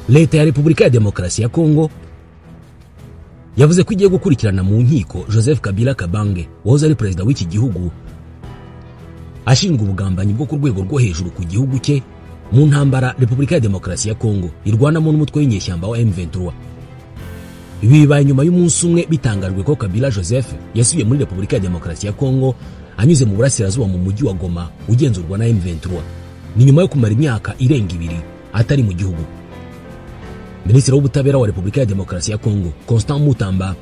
leta ya Repubulika ya Demokarasi ya Kongo yavuze ko igiye gukurikirana mu nkiko Joseph Kabila Kabange wahoze ari perezida w'iki gihugu ashinga ubugambanyi bwo ku rwego rwo hejuru ku gihugu cye mu ntambara Repubulika ya Demokarasi ya Kongo irwanamo n'umutwe w'inyeshyamba wa M23. Ibi bibaye nyuma y'umunsi umwe bitangajwe ko Kabila Joseph yasubiye muri Repubulika ya Demokarasi ya Kongo anyuze mu burasirazuba mu mujyi wa Goma ugenzurwa na M23. Ni nyuma yo kumara imyaka irenga 2 atari mu gihugu. Minisitiri w'ubutabera wa Repubulika ya Demokarasi ya Kongo Constant Mutamba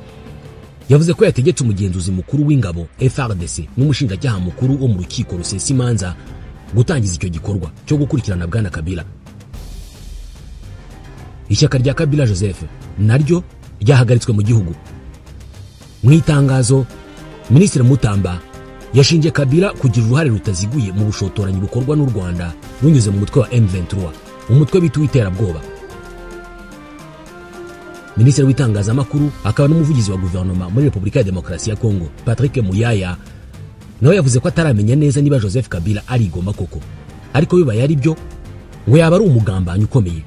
yavuze ko yategetse umugenzuzi mukuru w'ingabo FARDC n'umushinjacyaha mukuru wo mu rukiko rusesa imanza gutangiza icyo gikorwa cyo gukurikirana bwana Kabila. Ishyaka rya Kabila Joseph naryo ryahagaritswe mu gihugu. Mu itangazo, Minisitiri Mutamba yashinje Kabila kugira uruhare rutaziguye mu bushotoranyi bukorwa n'u Rwanda bunyuze mu mutwe wa M23, umutwe bita w'iterabwoba. Minisitiri w'itangazamakuru akaba n'umuvugizi wa guverinoma muri Repubulika ya Demokarasi ya Kongo Patrick Muyaya nawe yavuze ko ataramenya neza niba Joseph Kabila ari Goma koko, ariko bibaye ari byo ngo yaba ari umugambanyi ukomeye.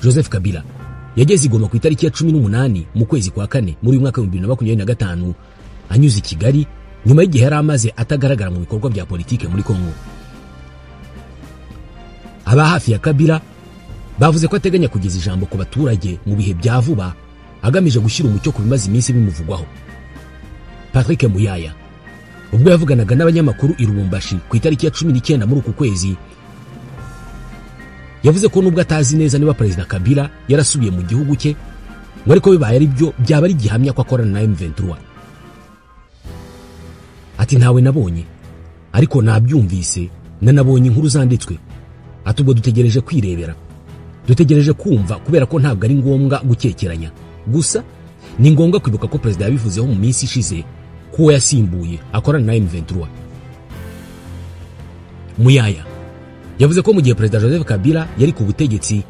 Joseph Kabila yageze Goma ku itariki ya 18 mu kwezi kwa 4 muri mwaka wa 2025 anyuze i Kigali nyuma y'igihe yari amaze atagaragara mu bikorwa bya politike muri Kongo. Aba hafi ya Kabila bavuze ko ateganya kugeza ijambo ku baturage mu bihe bya vuba agamije gushyira umucyo ku bimaze iminsi bimuvugwaho. Patrick Muyaya ubwo yavuganaga n'abanyamakuru i Lubumbashi ku itariki ya 19 muri uku kwezi yavuze ko nubwo atazi neza niba Perezida Kabila yarasubiye mu gihugu cye ngo ariko bibaye ari byo byaba ari gihamya ko akorana na M23. Ati ntawe nabonye ariko nabyumvise nanabonye inkuru zanditswe. Ati ubwo dutegereje kwirebera, dutegereje kumva kubera ko ntabwo ari ngombwa gukekeranya. Gusa ni ngombwa kwibuka ko perezida yabivuzeho mu minsi ishize ko yasimbuye akorana na M23. Muyaya yavuze ko mu gihe Perezida Joseph Kabila yari ku butegetsi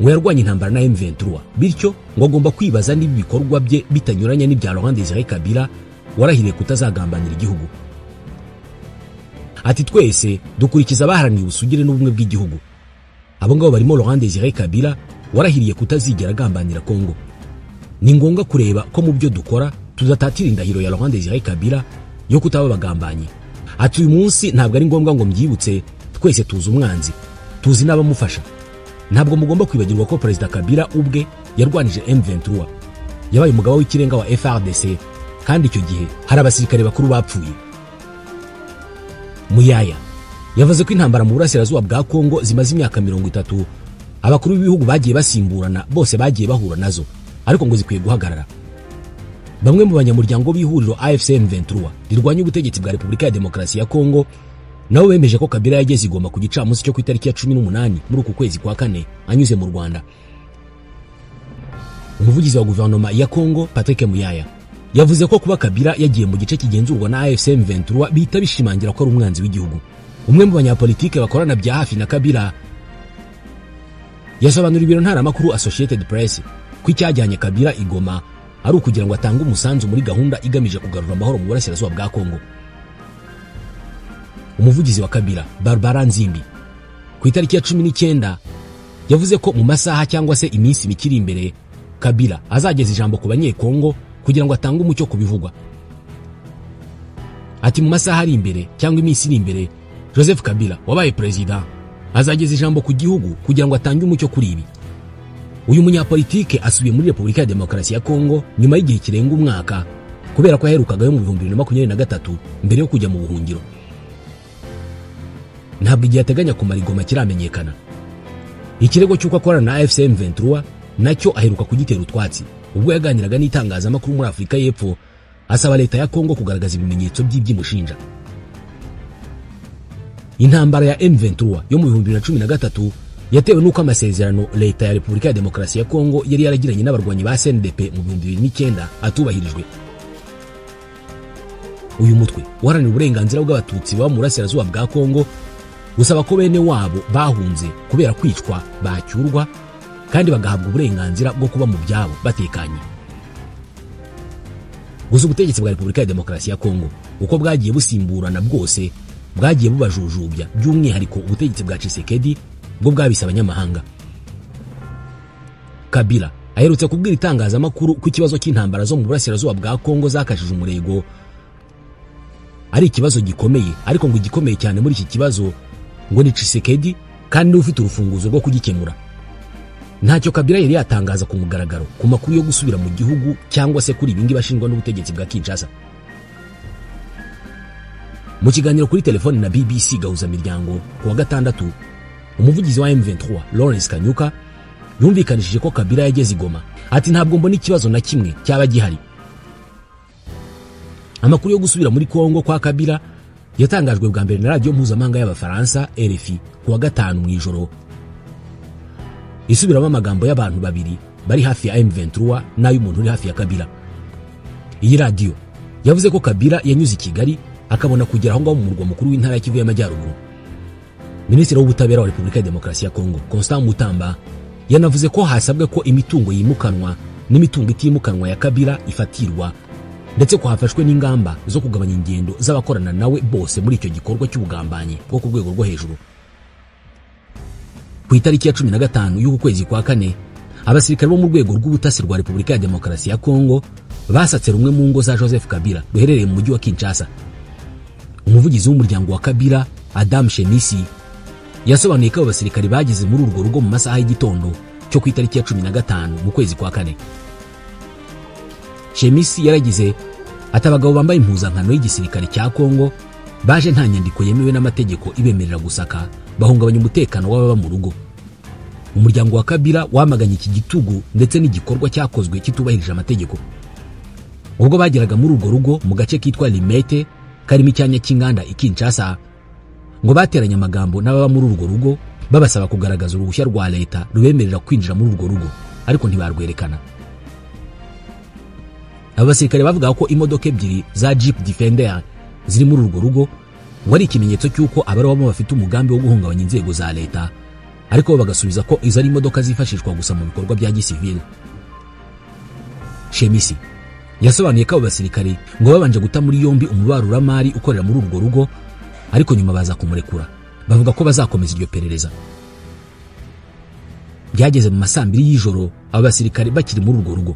ngo yarwanye intambara na M23, bityo ngo agomba kwibaza niba ibikorwa bye bitanyuranye n'ibya Laurent Désiré Kabila warahiriye kutazagambanira igihugu. Ati twese dukurikiza abaharaniye ubusugire n'ubumwe bw'igihugu. Abo ngabo barimo Laurent Désiré Kabila warahiriye kutazigera agambanira Kongo. Ni ngombwa kureba ko mu byo dukora tuzatatira indahiro ya Laurent Désiré Kabila yo kutaba bagambanyi. Ati uyu munsi ntabwo ari ngombwa ngo mbyibutse, twese tuzi umwanzi, tuzi n'abamufasha. Ntabwo mugomba kwibagirwa ko Perezida Kabila ubwe yarwanije M23, yabaye umugaba w'ikirenga wa FARDC, kandi icyo gihe hari abasirikare bakuru bapfuye. Muyaya yavuze ko intambara mu burasirazuba bwa Kongo zimaze imyaka 30, abakuru b'ibihugu bagiye basimburana, bose bagiye bahura nazo, ariko ngo zikwiye guhagarara. Bamwe mu banyamuryango b'ihuriro AFC M23 rirwanya ubutegetsi bwa Repubulika ya Demokarasi ya Kongo nabo bemeje ko Kabila yageze Goma ku gicamunsi cyo ku itariki ya 18 muri uku kwezi kwa 4 anyuze mu Rwanda. Umuvugizi wa guverinoma ya Kongo Patrick Muyaya yavuze ko kuba Kabila yagiye mu gice kigenzurwa na AFC M23 bihita bishimangira ko ari umwanzi w'igihugu. Umwe mu banyapolitike bakorana bya hafi na Kabila yasobanura ibiro ntaramakuru Associated Press ko icyajyanye Kabila i Goma ari ukugira ngo atange umusanzu muri gahunda igamije kugarura amahoro mu burasirazuba bwa Kongo. Umuvugizi wa Kabila Barbara Nzimbi ku itariki ya 19 yavuze ko mu masaha cyangwa se iminsi mikiri imbere Kabila azageza ijambo ku banyekongo kugira ngo atange umucyo kubivugwa. Ati mu masaha ari imbere cyangwa iminsi iri imbere Joseph Kabila wabaye perezida azageza ijambo ku gihugu kugira ngo atange umucyo kuri ibi. Uyu munyapolitike asubiye muri Repubulika ya Demokarasi ya Kongo nyuma y'igihe kirenga umwaka kubera ko yaherukagayo mu 2023 mbere yo kujya mu buhungiro. Ntabwo igihe ateganya kumara i Goma kiramenyekana. Ikirego cy'uko akorana na AFC M23 nacyo aheruka kugitera utwatsi ubwo yaganiraga n'itangazamakuru muri Afurika y'Epfo asaba leta ya Kongo kugaragaza ibimenyetso by'ibyimushinja. Intambara ya M23 yo mu 2013 yatewe nuko amasezerano leta ya Repubulika ya Demokarasi ya Kongo yari yaragiranye n'abarwanyi ba CNDP mu 2009 atubahirijwe. Uyu mutwe waranira uburenganzira bw'abatutsi baba mu burasirazuba bwa Kongo gusaba ko bene wabo bahunze kubera kwicwa bacyurwa kandi bagahabwa uburenganzira bwo kuba mu byabo batekanye. Gusa ubutegetsi bwa Repubulika ya Demokarasi ya Kongo uko bwagiye busimburana bwose bwagiye bubajujubya, by'umwihariko ubutegetsi bwa Tshisekedi bwo bwabise abanyamahanga. Kabila aherutse kubwira itangazamakuru ko ikibazo cy'intambara zo mu burasirazuba bwa Kongo zakashije umurego ari ikibazo gikomeye, ariko ngo igikomeye cyane muri iki kibazo ngo ni Tshisekedi kandi niwe ufite urufunguzo rwo kugikemura. Ntacyo Kabila yari yatangaza ku mugaragaro ku makuru yo gusubira mu gihugu cyangwa se kuri ibingi bashinjwa n'ubutegetsi bwa Kinshasa. Mu kiganiro kuri telefone na BBC gahuza miryango ku wa gatandatu, umuvugizi wa M23 Lawrence Kanyuka yumvikanishije ko Kabila yageze i Goma, ati ntabwo mbona ikibazo na kimwe cyaba gihari. Amakuru yo gusubira muri Kongo kwa Kabila yatangajwe bwa mbere na radio mpuzamahanga y'Abafaransa RFI ku wa gatanu mu ijoro, isubiramo amagambo y'abantu babiri bari hafi ya M23 n'ay'umuntu uri hafi ya Kabila. Iyi radio yavuze ko Kabila yanyuze i Kigali akabona kugera aho ngaho mu murwa mukuru w'intara ya Kivu y'Amajyaruguru. Minisitiri w'ubutabera wa Repubulika ya Demokarasi ya Kongo Constant Mutamba yanavuze ko hasabwe ko imitungo yimukanwa n'imitungo itimukanwa ya Kabila ifatirwa, ndetse ko hafashwe n'ingamba zo kugabanya ingendo z'abakorana nawe bose muri icyo gikorwa cy'ubugambanyi bwo ku rwego rwo hejuru. Ku itariki ya 15 y'uku kwezi kwa kane, abasirikare bo mu rwego rw'ubutasi rwa Repubulika ya Demokarasi ya Kongo basatse rumwe mu ngo za Joseph Kabila ruherereye mu mujyi wa Kinshasa. Umuvugizi w'umuryango wa Kabila Adam Shemisi yasobanuye ko abasirikare bagize muri urwo rugo mu masaha y'igitondo cyo ku itariki ya 15 mu kwezi kwa kane. Shemisi yaragize ati abagabo bambaye impuzankano y'igisirikare cya Kongo baje nta nyandiko yemewe n'amategeko ibemerera gusaka, bahungabanya umutekano w'ababa mu rugo. Umuryango wa Kabila wamaganye iki gitugu ndetse n'igikorwa cyakozwe kitubahirije amategeko. Ubwo bageraga muri urwo rugo mu gace kitwa Limete karimo icyanya cy'inganda i Kinshasa, ngo bateranye amagambo n'ababa muri urwo rugo babasaba kugaragaza uruhushya rwa leta rubemerera kwinjira muri urwo rugo, ariko ntibarwerekana. Abasirikare bavuga ko imodoka ebyiri za Jeep Defender ziri muri urwo rugo ngo ari ikimenyetso cy'uko abarobamo bafite umugambi wo guhungabanya inzego za leta, ariko bagasubiza ko izo ari imodoka zifashishwa gusa mu bikorwa bya gisivile. Shemisi yasobanuye ko abasirikare ngo babanje guta muri yombi umubaruramari ukorera muri urwo rugo, ariko nyuma baza kumurekura, bavuga ko bazakomeza iryo perereza. Byageze mu masambiri y'ijoro abasirikare bakiri muri urwo rugo.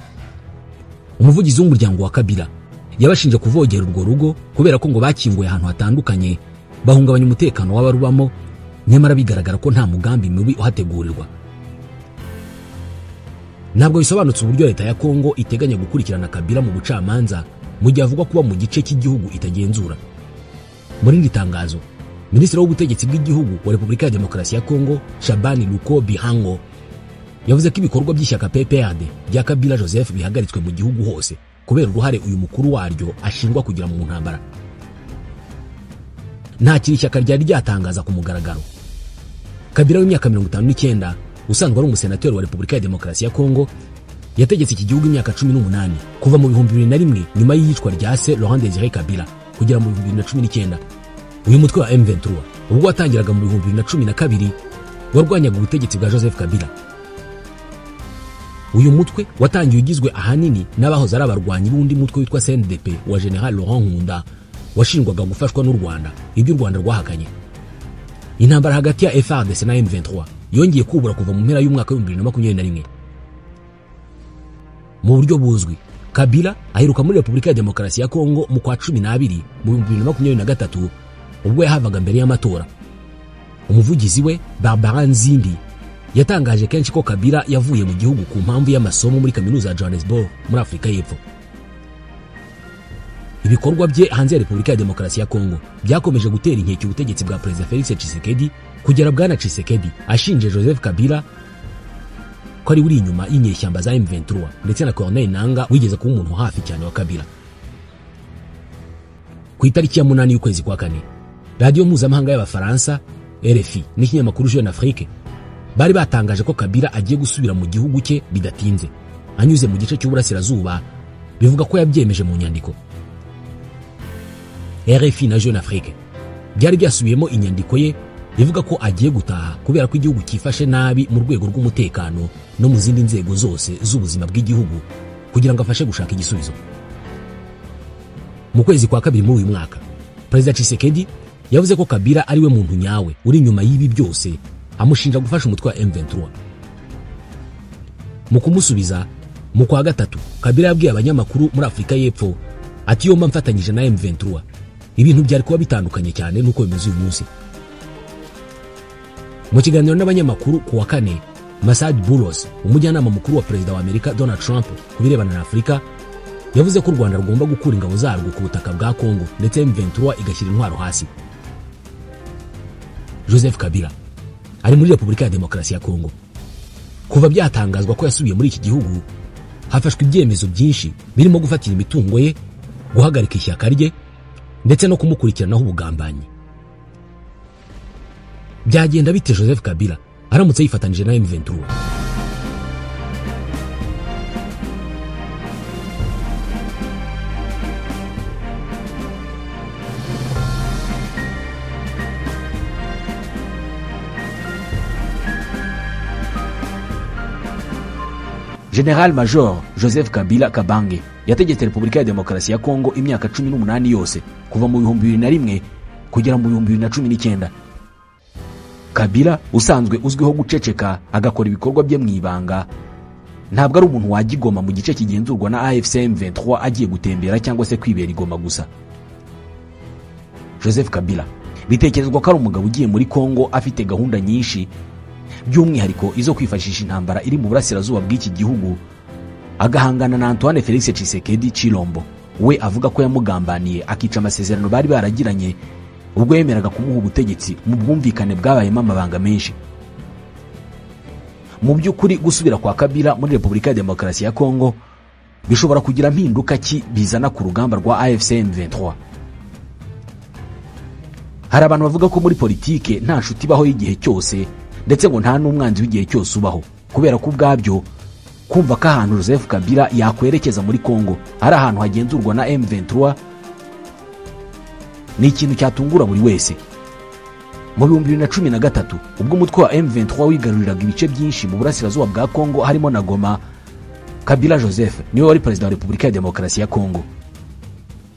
Umuvugizi w'umuryango wa Kabila yabashinje kuvogera urwo rugo kubera ko ngo bakinguye ahantu hatandukanye bahungabanya umutekano w'abarubamo, nyamara bigaragara ko nta mugambi mubi uhategurirwa. Ntabwo bisobanutse uburyo leta ya Kongo iteganya gukurikirana Kabila mu bucamanza mu gihe avugwa kuba mu gice cy'igihugu itagenzura. Muri iri tangazo, Minisitiri w'ubutegetsi bw'igihugu wa Repubulika ya Demokarasi ya Kongo Shabani Luko Bihango yavuze ko ibikorwa by'ishyaka PPRD bya Kabila Joseph bihagaritswe mu gihugu hose kubera uruhare uyu mukuru waryo ashinjwa kugira mu ntambara. Nta kiri ishyaka ryari ryatangaza ku mugaragaro. Kabila w'imyaka 59 usanzwe ari umusenateri wa Repubulika ya Demokarasi ya Kongo yategetse iki gihugu imyaka 18 kuva mu 2001 nyuma y'iyicwa rya se Laurent Désiré Kabila kugera mu 2019. Uyu mutwe wa M23 ubwo watangiraga mu 2012 warwanyaga ubutegetsi bwa Joseph Kabila. Uyu mutwe watangiye ugizwe ahanini n'abahoze ari abarwanyi b'undi mutwe witwa CNDP wa General Laurent Nkunda washinjwaga gufashwa n'u Rwanda, ibyo u Rwanda rwahakanye. Intambara hagati ya FARDC na M23 yongeye kubura kuva mu mpera y'umwaka wa 2021. Mu buryo buzwi, Kabila aheruka muri Repubulika ya Demokarasi ya Kongo mu kwa 12 mu 2023 ubwo yahavaga mbere y'amatora. Umuvugizi we Barbara Nzimbi yatangaje kenshi ko Kabila yavuye mu gihugu ku mpamvu y'amasomo muri kaminuza ya Johannesburg muri Afrika y'Epfo. Ibikorwa bye hanze ya Repubulika ya Demokarasi ya Kongo byakomeje gutera inkeke ubutegetsi bwa President Felix Tshisekedi, kugera bwana Tshisekedi ashinje Joseph Kabila ko ari uri inyuma y'inyeshyamba za M23 ndetse na Corneille Nangaa wigeze kuba umuntu hafi cyane wa Kabila. Ku itariki ya 8 y'ukwezi kwa kane, radio mpuzamahanga y'Abafaransa RFI n'ikinyamakuru Jeune Afrique bari batangaje ko Kabila agiye gusubira mu gihugu cye bidatinze anyuze mu gice cy'uburasirazuba, bivuga ko yabyemeje mu nyandiko. RFI na Jeune Afrique byari byasubiyemo inyandiko ye bivuga ko agiye gutaha kubera ko igihugu cyifashe nabi mu rwego rw'umutekano no mu zindi nzego zose z'ubuzima bw'igihugu, kugira ngo afashe gushaka igisubizo. Mu kwezi kwa kabiri muri uyu mwaka, President Tshisekedi yavuze ko Kabila ari we muntu nyawe uri inyuma y'ibi byose, amushinja gufasha umutwe wa M23. Mu kumusubiza mu kwa gatatu, Kabila yabwiye abanyamakuru muri Afurika y'Epfo ati yomba mfatanyije na M23 ibintu byari kuba bitandukanye cyane nuko bimeze uyu munsi. Mu kiganiro n'abanyamakuru ku wa kane, Masad Boulos, umujyanama mukuru wa perezida wa Amerika Donald Trump ku birebana na Afurika, yavuze ko u Rwanda rugomba gukura ingabo zarwo ku butaka bwa Kongo ndetse M23 igashyira intwaro hasi. Joseph Kabila ari muri Repubulika ya Demokarasi ya Kongo. Kuva byatangazwa ko yasubiye muri iki gihugu, hafashwe ibyemezo byinshi birimo gufatira imitungo ye, guhagarika ishyaka rye ndetse no kumukurikiranaho ubugambanyi. Byagenda bite Joseph Kabila aramutse yifatanije na M23? General Major Joseph Kabila Kabange yategetse Repubulika ya Demokarasi ya Kongo imyaka 18 yose kuva mu 2001 kugera mu 2019. Kabila usanzwe uzwiho guceceka agakora ibikorwa bye mwibanga, ntabwo ari umuntu wagigoma mu gice kigenzurwa na AFC M23 agiye gutembera cyangwa se kwibera igoma gusa. Joseph Kabila bitekerezwa ko ari umugabo ugiye muri Kongo afite gahunda nyinshi, by'umwihariko izo kwifashisha intambara iri mu burasirazuba bw'iki gihugu, agahangana na Antoine Felix Tshisekedi Chilombo, we avuga ko yamugambaniye akica amasezerano bari baragiranye ubwo yemeraga kumuha ubutegetsi mu bwumvikane bwabayemo amabanga menshi. Mu by'ukuri gusubira kwa Kabila muri Repubulika ya Demokarasi ya Kongo bishobora kugira mpinduka ki bizana ku rugamba rwa AFC M23. Hari abantu bavuga ko muri politike nta nshuti baho y'igihe cyose, ndetse ngo nta n'umwanzi w'igihe cyose ubaho, kubera ko ubwabyo kumva ko ahantu Joseph Kabila yakwerekeza muri Kongo ari ahantu hagenzurwa na M23 ni ikintu cyatungura buri wese. Mu 2013 ubwo umutwe wa M23 wigaruriraga ibice byinshi mu burasirazuba bwa Kongo harimo na Goma, Kabila Joseph niwe wari perezida wa Repubulika ya Demokarasi ya Kongo.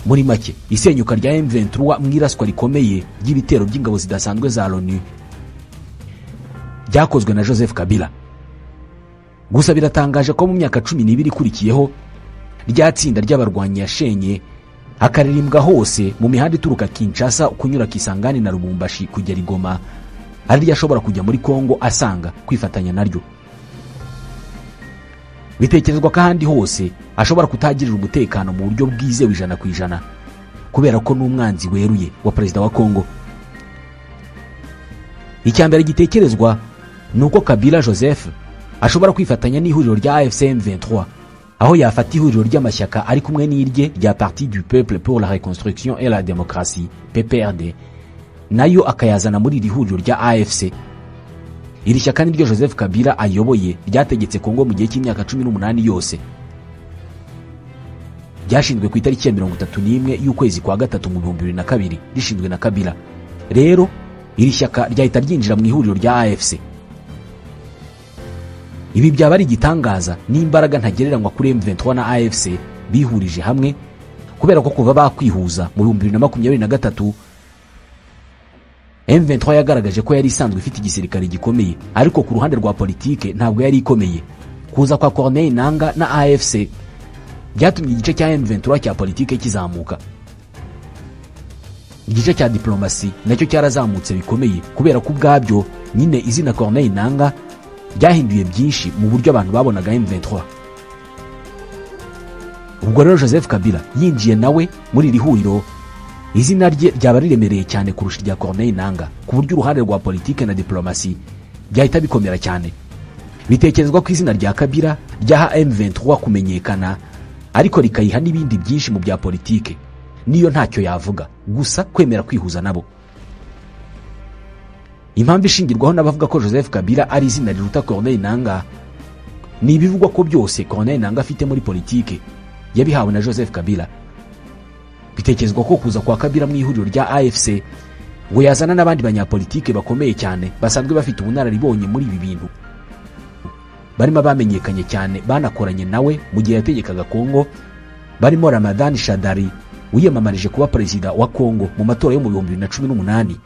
Muri make, isenyuka rya M23 mwiraswa rikomeye ry'ibitero by'ingabo zidasanzwe za Loni byakozwe na Joseph Kabila. Gusa biratangaje ko mu myaka 12 ikurikiyeho ryatsinda ry'abarwanyi yashenye akaririmbwa hose mu mihanda ituruka Kinshasa kunyura Kisangani na Lubumbashi kugera Goma, ari yashobora kujya muri Kongo asanga kwifatanya naryo. Bitekerezwa ko ahandi hose ashobora kutagirira umutekano mu buryo bwizewe 100% kubera ko n'umwanzi weruye wa perezida wa Kongo. Icyambere gitekerezwa nuko Kabila Joseph ashobora kwifatanya n'ihuriro rya AFC M23, aho yafata ihuriro ry'amashyaka ari kumwe n'irye rya Parti du Peuple pour la Reconstruction et la Démocratie PPRD, nayo akayazana muri iri huriro rya AFC. Iri shyaka niryo Joseph Kabila ayoboye ryategetse Kongo mu gihe cy'imyaka 18 yose. Ryashinzwe ku itariki ya 31 y'ukwezi kwa gatatu mu 2002 rishinzwe na Kabila. Rero iri shyaka ryahita ryinjira mu ihuriro rya AFC. Ibi byaba ari igitangaza n'imbaraga ntagereranywa kuri M23 na AFC bihurije hamwe, kubera ko kuva bakwihuza mu 2023 M23 yagaragaje ko yari isanzwe ifite igisirikare gikomeye, ariko ku ruhande rwa politike ntabwo yari ikomeye. Kuza kwa Corneille Nangaa na AFC byatumye igice cya M23 cya politike kizamuka. Igice cya diplomasi nacyo cyarazamutse bikomeye, kubera ko ubwabyo nyine izina Corneille Nangaa byahinduye byinshi mu buryo abantu babonaga M23. Ubwo rero Joseph Kabila yinjiye nawe muri iri huriro, izina rye ryaba riremereye cyane kurusha irya Corneille Nangaa, ku buryo uruhande rwa politike na diplomasi byahita bikomera cyane. Bitekerezwa ko izina rya Kabila ryaha M23 kumenyekana, ariko rikayiha n'ibindi byinshi mu bya politike, niyo ntacyo yavuga, gusa kwemera kwihuza nabo. Impamvu ishingirwaho n'abavuga ko Joseph Kabila ari izina riruta Corneille Nangaa ni ibivugwa ko byose Corneille Nangaa afite muri politike yabihawe na Joseph Kabila. Bitekerezwa ko kuza kwa Kabila mu ihuriro rya AFC ngo yazana n'abandi banyapolitike bakomeye cyane basanzwe bafite ubunararibonye muri ibi bintu, barimo bamenyekanye cyane banakoranye nawe mu gihe yategekaga Kongo, barimo Ramadan Shadari wiyamamarije kuba perezida wa Kongo mu matora yo mu 2018,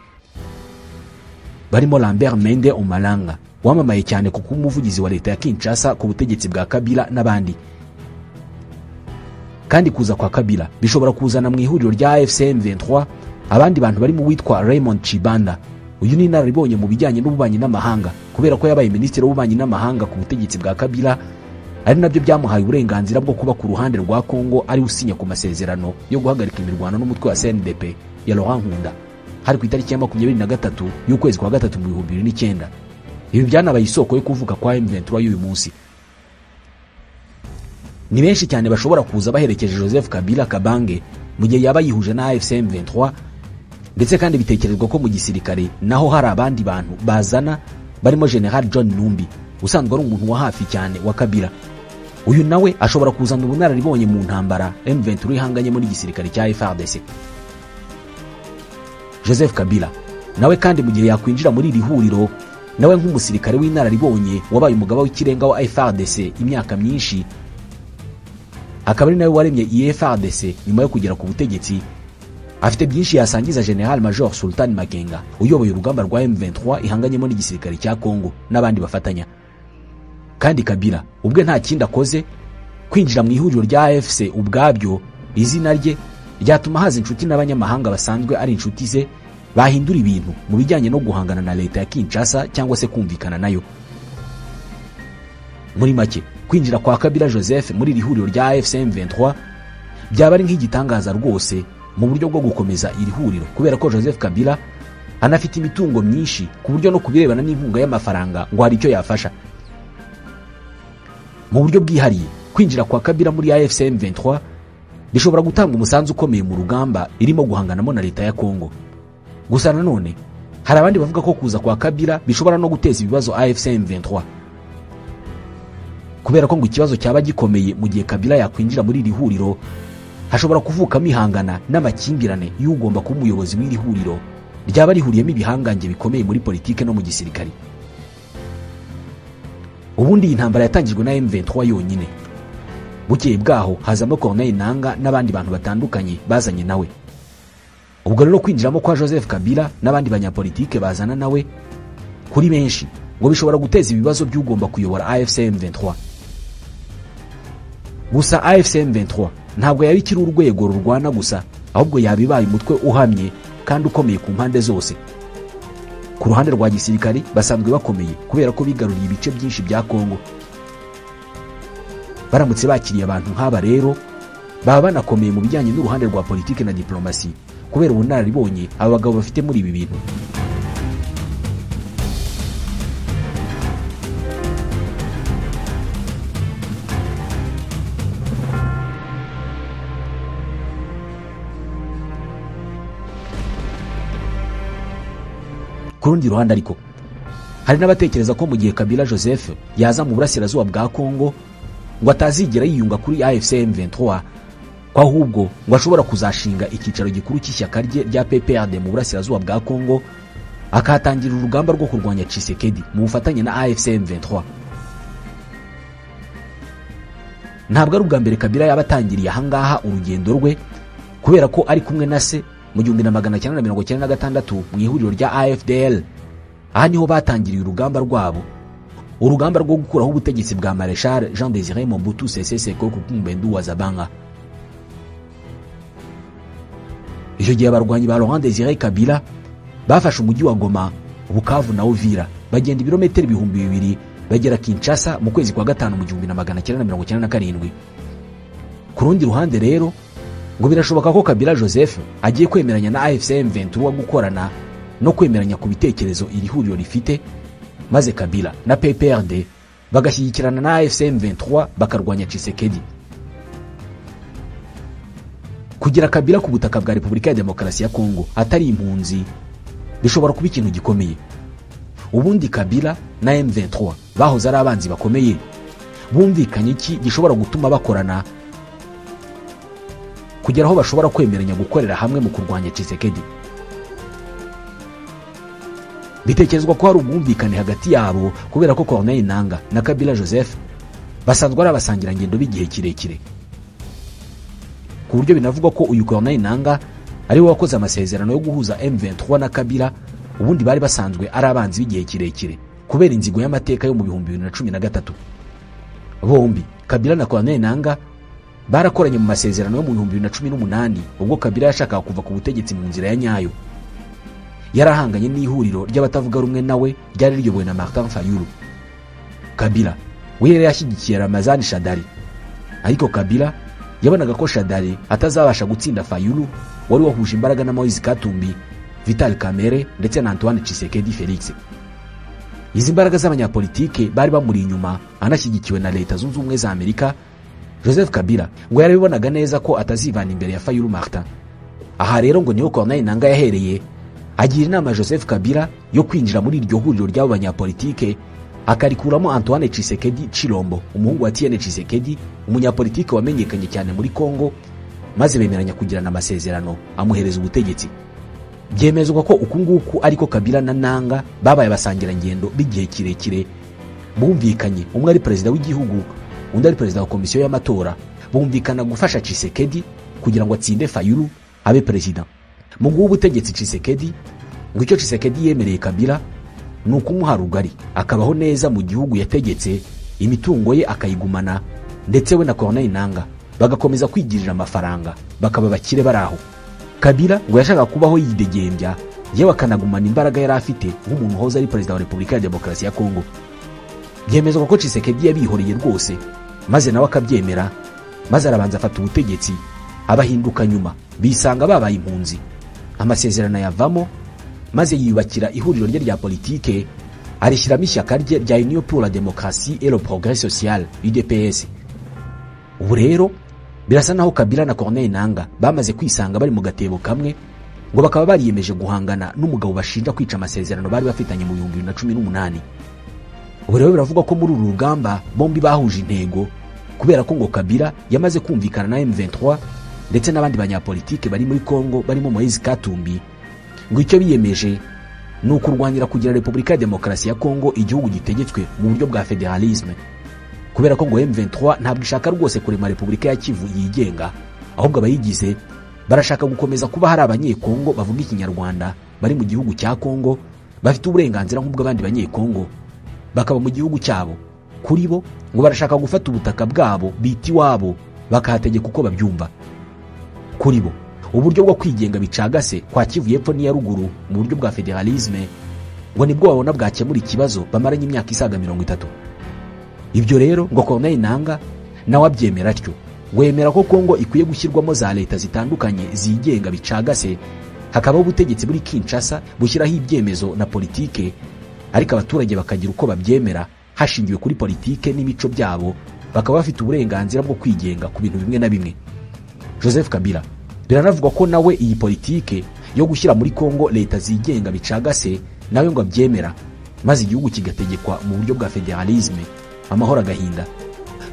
barimo Lambert Mende Omalanga wamamaye cyane kuko umuvugizi wa leta ya Kinshasa ku butegetsi bwa Kabila n'abandi. Kandi kuza kwa Kabila bishobora kuzana mu ihuriro rya AFC M23 abandi bantu bari mu witwa Raymond Chibanda. Uyu ni inararibonye mu bijyanye n'ububanyi n'amahanga kubera ko yabaye minisitiri w'ububanyi n'amahanga ku butegetsi bwa Kabila, ari nabyo byamuhaye uburenganzira bwo kuba ku ruhande rwa Kongo ari usinya ku masezerano yo guhagarika imirwano n'umutwe wa CNDP ya Laurent Nkunda hari ku itariki ya 23 y'ukwezi kwa gatatu mu 2009. Ibi byanabaye isoko yo kuvuga kwa M23 y'uyu munsi. Ni benshi cyane bashobora kuza baherekeje Joseph Kabila Kabange mu gihe yaba yihuje na AFC M23, ndetse kandi bitekerezwa ko mu gisirikare naho hari abandi bantu bazana barimo General John Numbi usanzwe ari umuntu wa hafi cyane wa Kabila. Uyu nawe ashobora kuzana ubunararibonye mu ntambara M23 ihanganye muri gisirikare cya FARDC. Joseph Kabila nawe kandi mu gihe yakwinjira muri iri huriro, nawe nk'umusirikare w'inararibonye wabaye umugaba w'ikirenga wa FARDC imyaka myinshi, akaba ari nawe waremye FARDC nyuma yo kugera ku butegetsi, afite byinshi yasangiza General Major Sultan Makenga uyoboye urugamba rwa M23 ihanganyemo n'igisirikare cya Kongo n'abandi bafatanya. Kandi Kabila ubwe nta kindi akoze kwinjira mu ihuriro rya AFC ubwabyo izina rye ryatuma haza inshuti n'abanyamahanga basanzwe ari inshuti ze bahindura ibintu mu bijyanye no guhangana na leta ya Kinshasa cyangwa se kumvikana nayo. Muri make kwinjira kwa Kabila Joseph muri iri huriro rya AFC M23 byaba ari nk'igitangaza rwose mu buryo bwo gukomeza iri huriro, kubera ko Joseph Kabila anafite imitungo myinshi ku buryo no kubirebana n'inkunga y'amafaranga ngo hari icyo yafasha. Mu buryo bwihariye kwinjira kwa Kabila muri AFC M23 bishobora gutanga umusanzu ukomeye mu rugamba irimo guhanganamo na leta ya Kongo. Gusa nanone hari abandi bavuga ko kuza kwa Kabila bishobora no guteza ibibazo AFC M23, kubera ko ngo ikibazo cyaba gikomeye mu gihe Kabila yakwinjira muri iri huriro, hashobora kuvukamo ihangana n'amakimbirane y'ugomba kuba umuyobozi w'iri huriro ryaba rihuriyemo ibihangange bikomeye muri politike no mu gisirikare. Ubundi intambara yatangijwe na M23 yonyine, bukeye bwaho hazamo Corneille Nangaa n'abandi bantu batandukanye bazanye nawe. Ubwo rero kwinjiramo kwa Joseph Kabila n'abandi banyapolitike bazana nawe kuri benshi ngo bishobora guteza ibibazo by'ugomba kuyobora AFC M23. Gusa AFC M23 ntabwo yari kiri urwego rurwana gusa, ahubwo yabibaye umutwe uhamye kandi ukomeye ku mpande zose. Ku ruhande rwa gisirikare basanzwe bakomeye kubera ko bigaruriye ibice byinshi bya Kongo. Baramutse bakiriye abantu nk'aba rero baba banakomeye mu bijyanye n'uruhande rwa politike na diplomasi kubera ubunararibonye aba bagabo bafite muri ibi bintu. Ku rundi ruhande ariko hari n'abatekereza ko mu gihe Kabila Joseph yaza mu burasirazuba bwa Kongo ngo atazigera yiyunga kuri AFC M23, ko ahubwo ngo ashobora kuzashinga icyicaro gikuru cy'ishyaka rye rya PPRD mu burasirazuba bwa Kongo, akahatangira urugamba rwo kurwanya Tshisekedi mu bufatanye na AFC M23. Ntabwo ari ubwa mbere Kabila yabatangiriye ahangaha urugendo rwe, kubera ko ari kumwe na se mu 1996 mu ihuriro rya AFDL. Aha niho batangiriye urugamba rwabo, urugamba rwo gukuraho ubutegetsi bwa Marechal Jean Désiré Mobutu Sese Seko ku Mbendu wa Zabanga. Icyo gihe abarwanyi ba Laurent Désiré Kabila bafashe umujyi wa Goma, Bukavu na Uvira, bagenda ibirometero 2000 bagera Kinshasa mu kwezi kwa gatanu mu 1997. Ku rundi ruhande rero ngo birashoboka ko Kabila Joseph agiye kwemeranya na AFC M23 gukorana no kwemeranya ku bitekerezo iri huriro rifite, maze Kabila na PPRD bagashyigikirana na AFC M23 bakarwanya Tshisekedi. Kugira Kabila ku butaka bwa Repubulika ya Demokarasi ya Kongo atari impunzi bishobora kuba ikintu gikomeye. Ubundi Kabila na M23 bahoze ari abanzi bakomeye, bumvikanye iki gishobora gutuma bakorana kugera aho bashobora kwemeranya gukorera hamwe mu kurwanya Tshisekedi? Bitekerezwa ko hari ubwumvikane hagati yabo kubera ko Corneille Nangaa na Kabila Joseph basanzwe ari abasangirangendo b'igihe kirekire, ku buryo binavugwa ko uyu Corneille Nangaa ari we wakoze amasezerano yo guhuza M23 na Kabila. Ubundi bari basanzwe ari abanzi b'igihe kirekire kubera inzigo y'amateka yo mu 2013. Bombi Kabila na Corneille Nangaa barakoranye mu masezerano yo mu 2018 ubwo Kabila yashakaga kuva ku butegetsi mu nzira ya nyayo. Yarahanganye n'ihuriro ry'abatavuga rumwe nawe ryari riyobowe na Martin Fayulu. Kabila we yari yashyigikiye Ramazani Shadari, ariko Kabila yabonaga ko Shadari atazabasha gutsinda Fayulu wari wahuje imbaraga na Moise Katumbi, Vital Kamerhe ndetse na Antoine Tshisekedi Felix. Izi mbaraga z'abanyapolitike bari bamuri inyuma anashyigikiwe na Leta Zunze Ubumwe za Amerika. Joseph Kabila ngo yarabibonaga neza ko atazivana imbere ya Fayulu Martin. Aha rero ngo niho Corneille Nangaa yahereye agira inama Joseph Kabila yo kwinjira muri iryo huriro ry'abo banyapolitike, akarikuramo Antoine Tshisekedi Chilombo, umuhungu wa Etienne Tshisekedi, umunyapolitike wamenyekanye cyane muri Kongo, maze bemeranya kugirana amasezerano amuhereza ubutegetsi. Byemezwa ko ukunguku ariko Kabila na Nangaa babaye basangira ngendo bigihe kirekire, bumvikanye umwe ari perezida w'igihugu undi ari perezida wa komisiyo y'amatora, bumvikana gufasha Tshisekedi kugira ngo atsinde Fayulu abe perezida. Mu guha ubutegetsi Tshisekedi, ngo icyo Tshisekedi yemereye Kabila ni ukumuha rugari akabaho neza mu gihugu yategetse, imitungo ye akayigumana, ndetse we na Corneille Nangaa bagakomeza kwigirira amafaranga bakaba bakire baraho. Kabila ngo yashaka kubaho yidegembya, yewe akanagumana imbaraga yari afite nk'umuntu hoza ari perezida wa Repubulika ya Demokarasi ya Kongo. Byemezwa ko Tshisekedi yabihoreye rwose, maze nawe akabyemera, maze arabanza afata ubutegetsi, abahinduka nyuma bisanga babaye impunzi. Amasezerano yavamo, maze yiyubakira ihuriro rye rya politike, arishyiramo ishyaka rye rya Union pour la démocratie et le progrès social UDPS. Ubu rero birasa naho Kabila na Corneille Nangaa bamaze kwisanga bari mu gatebo kamwe, ngo bakaba bariyemeje guhangana n'umugabo bashinja kwica amasezerano bari bafitanye mu 2018. Ubu rero biravugwa ko muri uru rugamba bombi bahuje intego, kubera ko ngo Kabila yamaze kumvikana na M23 ndetse n'abandi banyapolitike bari muri Kongo barimo Moise Katumbi, ngo icyo biyemeje ni ukurwanira kugira Repubulika ya Demokarasi ya Kongo igihugu gitegetswe mu buryo bwa federalisme, kubera ko ngo M23 ntabwo ishaka rwose kurema Repubulika ya Kivu yigenga, ahubwo abayigize barashaka gukomeza kuba hari abanyekongo bavuga ikinyarwanda bari mu gihugu cya Kongo, bafite uburenganzira nk'ubw'abandi banyekongo, bakaba mu gihugu cyabo. Kuri bo ngo barashaka gufata ubutaka bwabo biti wabo bakahategeka uko babyumva. Kuri bo uburyo bwo kwigenga bicagase kwa Kivu y'Epfo n'iya Ruguru mu buryo bwa federalisme ngo nibwo babona bwakemura ikibazo bamaranye imyaka isaga 30. Ibyo rero ngo Corneille Nangaa nawe abyemera atyo, wemera ko Kongo ikwiye gushyirwamo za leta zitandukanye zigenga bicagase, hakabaho ubutegetsi buri Kinshasa bushyiraho ibyemezo na politike, ariko abaturage bakagira uko babyemera hashingiwe kuri politike n'imico byabo, bakaba bafite uburenganzira bwo kwigenga ku bintu bimwe na bimwe. Joseph Kabila biranavuga ko nawe iyi politike yo gushyira muri Kongo leta zigenga bicagase nawe ngo abyemera, maze igihugu kigategekwa mu buryo bwa federalisme, amahoro agahinda.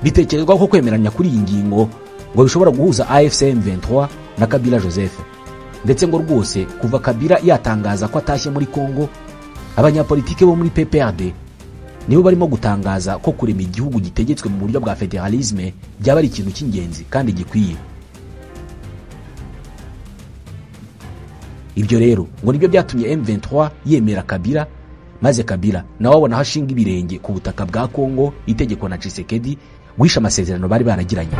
Bitekerezwa ko kwemeranya kuri iyi ngingo ngo bishobora guhuza AFC M23 na Kabila Joseph, ndetse ngo rwose kuva Kabila yatangaza ko atashye muri Kongo, abanyapolitike bo muri PPRD nibo barimo gutangaza ko kurema igihugu gitegetswe mu buryo bwa federalisme byaba ari ikintu cy'ingenzi kandi gikwiye. Ibyo rero ngo nibyo byatumye M23 yemera Kabila, maze Kabila nawe abona hashinga ibirenge ku butaka bwa Kongo itegeko na Tshisekedi wisha amasezerano bari baragiranye.